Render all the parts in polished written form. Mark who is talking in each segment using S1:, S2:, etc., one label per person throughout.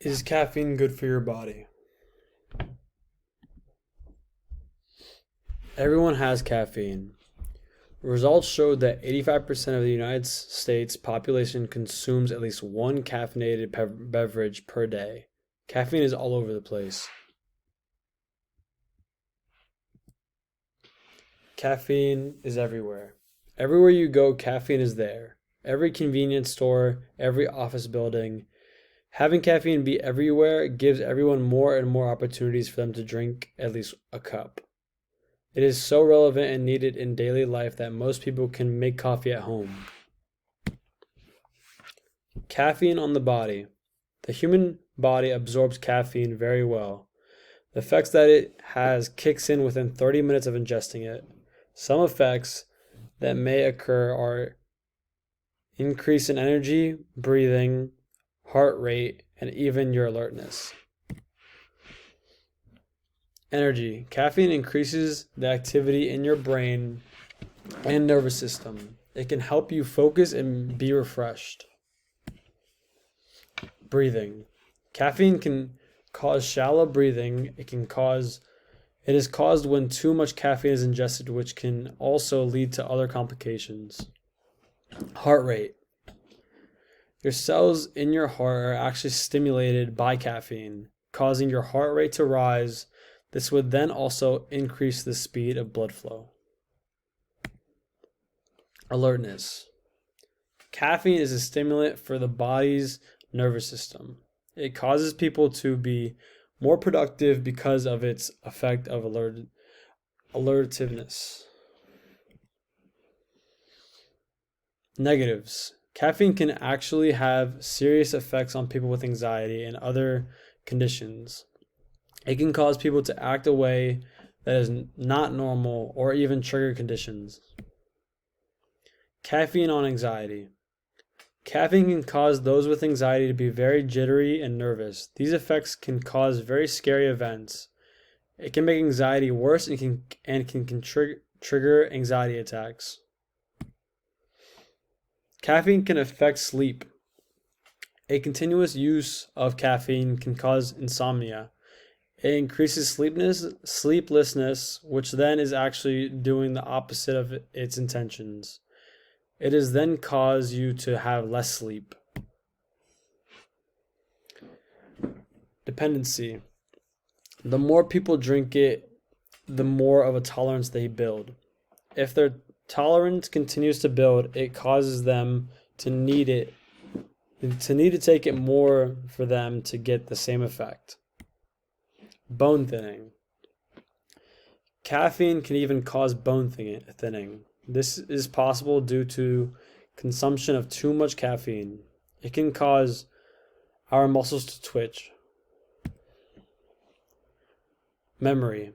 S1: Is caffeine good for your body? Everyone has caffeine. Results showed that 85% of the United States population consumes at least one caffeinated beverage per day. Caffeine is all over the place. Caffeine is everywhere. Everywhere you go, caffeine is there. Every convenience store, every office building. Having caffeine be everywhere gives everyone more and more opportunities for them to drink at least a cup. It is so relevant and needed in daily life that most people can make coffee at home. Caffeine on the body. The human body absorbs caffeine very well. The effects that it has kicks in within 30 minutes of ingesting it. Some effects that may occur are increase in energy, breathing, heart rate, and even your alertness. Energy. Caffeine increases the activity in your brain and nervous system. It can help you focus and be refreshed. Breathing. Caffeine can cause shallow breathing. It is caused when too much caffeine is ingested, which can also lead to other complications. Heart rate. Your cells in your heart are actually stimulated by caffeine, causing your heart rate to rise. This would then also increase the speed of blood flow. Alertness. Caffeine is a stimulant for the body's nervous system. It causes people to be more productive because of its effect of alertiveness. Negatives. Caffeine can actually have serious effects on people with anxiety and other conditions. It can cause people to act a way that is not normal or even trigger conditions. Caffeine on anxiety. Caffeine can cause those with anxiety to be very jittery and nervous. These effects can cause very scary events. It can make anxiety worse and can trigger anxiety attacks. Caffeine can affect sleep. A continuous use of caffeine can cause insomnia. It increases sleeplessness, which then is actually doing the opposite of its intentions. It is then cause you to have less sleep. Dependency. The more people drink it, the more of a tolerance they build. If their tolerance continues to build, it causes them to need to take it more for them to get the same effect. Bone thinning. Caffeine can even cause bone thinning. This is possible due to consumption of too much caffeine. It can cause our muscles to twitch. Memory.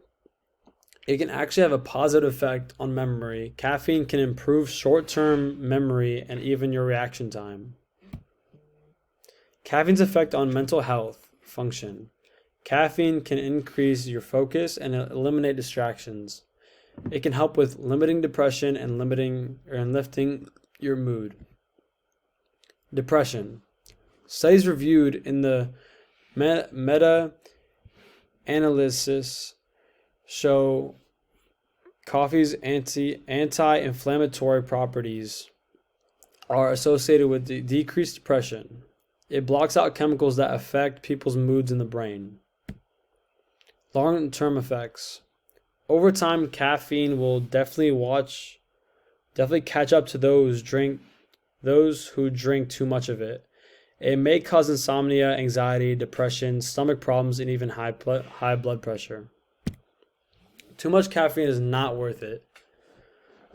S1: It can actually have a positive effect on memory. Caffeine can improve short-term memory and even your reaction time. Caffeine's effect on mental health function. Caffeine can increase your focus and eliminate distractions. It can help with limiting depression and lifting your mood. Depression. Studies reviewed in the meta-analysis show coffee's anti-inflammatory properties are associated with decreased depression. It blocks out chemicals that affect people's moods in the brain. Long-term effects. Over time, caffeine will definitely catch up to those who drink too much of it. It may cause insomnia, anxiety, depression, stomach problems, and even high blood pressure. Too much caffeine is not worth it.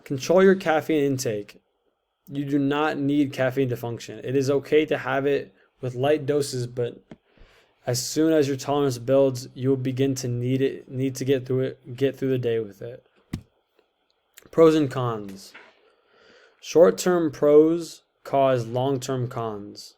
S1: Control your caffeine intake. You do not need caffeine to function. It is okay to have it with light doses, but as soon as your tolerance builds, you will begin to need to get through the day with it. Pros and cons. Short-term pros cause long-term cons.